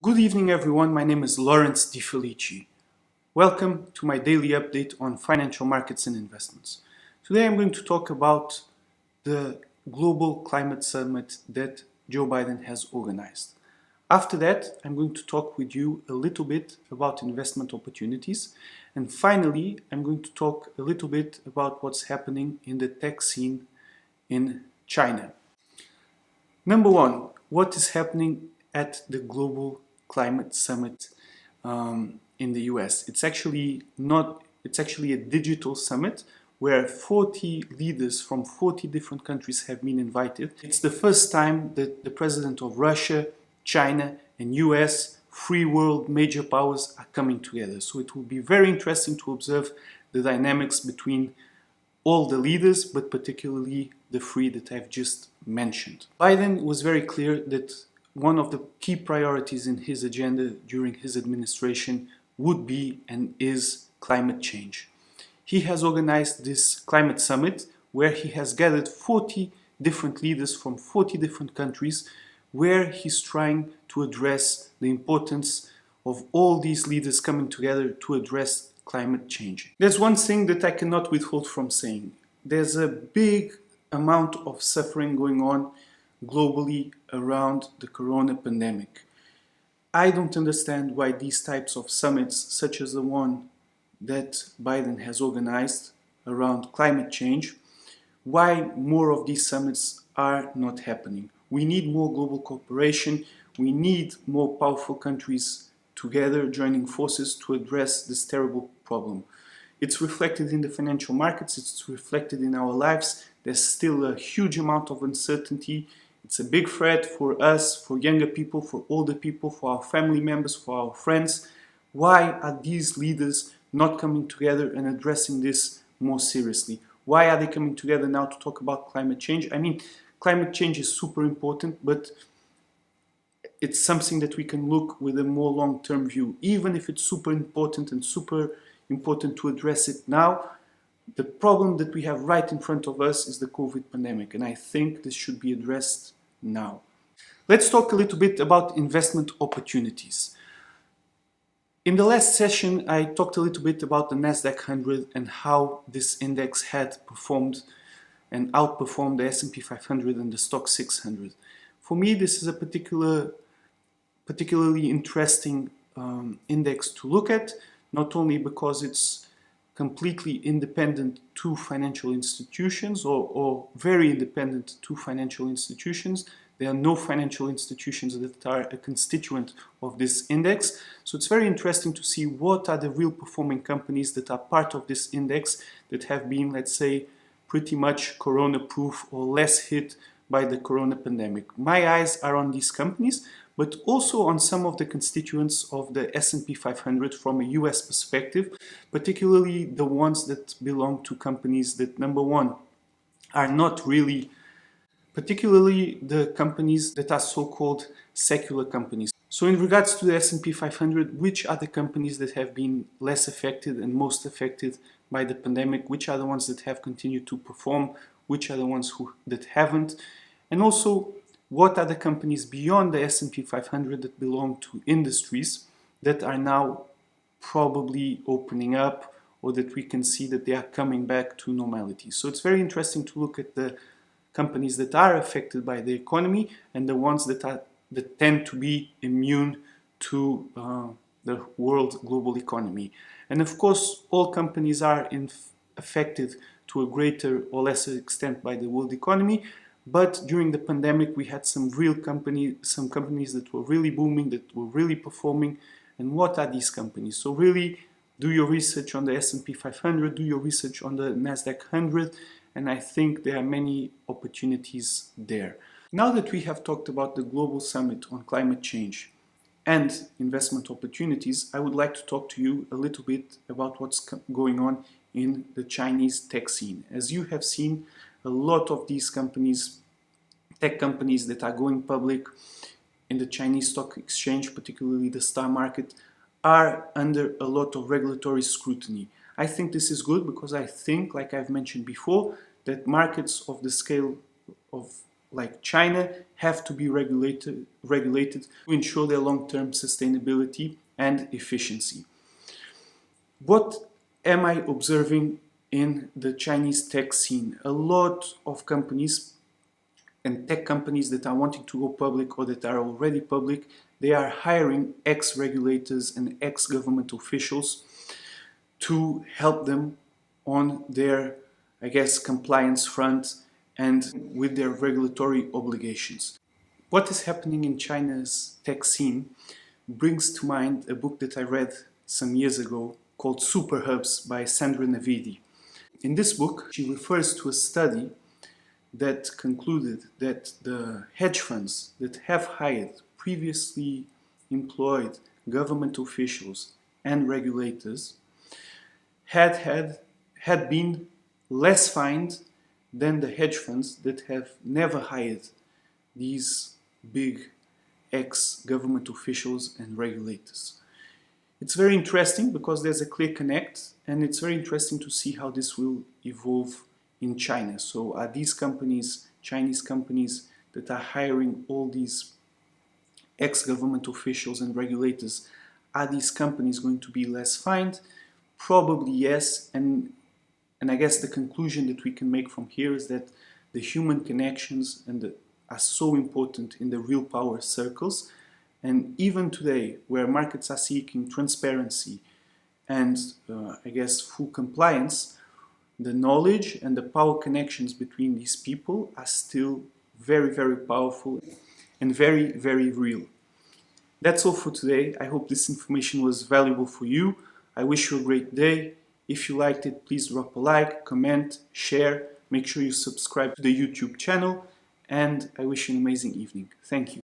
Good evening, everyone. My name is Laurence Difelice. Welcome to my daily update on financial markets and investments. Today I'm going to talk about the Global Climate Summit that Joe Biden has organized. After that, I'm going to talk with you a little bit about investment opportunities. And finally, I'm going to talk a little bit about what's happening in the tech scene in China. Number one, what is happening at the Global Climate Summit in the US? It's actually a digital summit where 40 leaders from 40 different countries have been invited. It's the first time that the president of Russia, China, and US, free world major powers are coming together. So it will be very interesting to observe the dynamics between all the leaders, but particularly the three that I've just mentioned. Biden was very clear that one of the key priorities in his agenda during his administration would be and is climate change. He has organized this climate summit where he has gathered 40 different leaders from 40 different countries, where he's trying to address the importance of all these leaders coming together to address climate change. There's one thing that I cannot withhold from saying. There's a big amount of suffering going on globally around the corona pandemic. I don't understand why these types of summits, such as the one that Biden has organized around climate change, why more of these summits are not happening. We need more global cooperation. We need more powerful countries together joining forces to address this terrible problem. It's reflected in the financial markets, it's reflected in our lives. There's still a huge amount of uncertainty. It's a big threat for us, for younger people, for older people, for our family members, for our friends. Why are these leaders not coming together and addressing this more seriously? Why are they coming together now to talk about climate change? I mean, climate change is super important, but it's something that we can look with a more long-term view. Even if it's super important to address it now, the problem that we have right in front of us is the COVID pandemic, and I think this should be addressed now. Let's talk a little bit about investment opportunities. In the last session, I talked a little bit about the Nasdaq 100 and how this index had performed and outperformed the S&P 500 and the Stock 600. For me, this is a particularly interesting index to look at, not only because it's completely independent to financial institutions or very independent to financial institutions. There are no financial institutions that are a constituent of this index. So it's very interesting to see what are the real performing companies that are part of this index that have been, let's say, pretty much corona-proof or less hit by the corona pandemic. My eyes are on these companies, but also on some of the constituents of the S&P 500 from a US perspective, particularly the ones that belong to companies that, number one, are not really, particularly the companies that are so-called secular companies. So in regards to the S&P 500, which are the companies that have been less affected and most affected by the pandemic? Which are the ones that have continued to perform? Which are the ones that haven't? And also, what are the companies beyond the S&P 500 that belong to industries that are now probably opening up, or that we can see that they are coming back to normality? So it's very interesting to look at the companies that are affected by the economy and the ones that tend to be immune to the world global economy. And of course, all companies are affected to a greater or lesser extent by the world economy. But during the pandemic, we had some companies that were really booming, that were really performing. And what are these companies? So really do your research on the S&P 500, do your research on the Nasdaq 100, and I think there are many opportunities there. Now that we have talked about the Global Summit on climate change and investment opportunities, I would like to talk to you a little bit about what's going on in the Chinese tech scene. As you have seen, a lot of these companies, tech companies that are going public in the Chinese stock exchange, particularly the stock market, are under a lot of regulatory scrutiny. I think this is good because I think, like I've mentioned before, that markets of the scale of like China have to be regulated to ensure their long-term sustainability and efficiency. What am I observing in the Chinese tech scene? A lot of companies and tech companies that are wanting to go public or that are already public, they are hiring ex-regulators and ex-government officials to help them on their, I guess, compliance front and with their regulatory obligations. What is happening in China's tech scene brings to mind a book that I read some years ago called Super Hubs by Sandra Navidi. In this book, she refers to a study that concluded that the hedge funds that have hired previously employed government officials and regulators had been less fined than the hedge funds that have never hired these big ex-government officials and regulators. It's very interesting because there's a clear connect, and it's very interesting to see how this will evolve in China. So are these companies, Chinese companies that are hiring all these ex-government officials and regulators, are these companies going to be less fined? Probably yes, and I guess the conclusion that we can make from here is that the human connections are so important in the real power circles. And even today, where markets are seeking transparency and I guess full compliance, the knowledge and the power connections between these people are still very, very powerful and very, very real. That's all for today. I hope this information was valuable for you. I wish you a great day. If you liked it, please drop a like, comment, share. Make sure you subscribe to the YouTube channel. And I wish you an amazing evening. Thank you.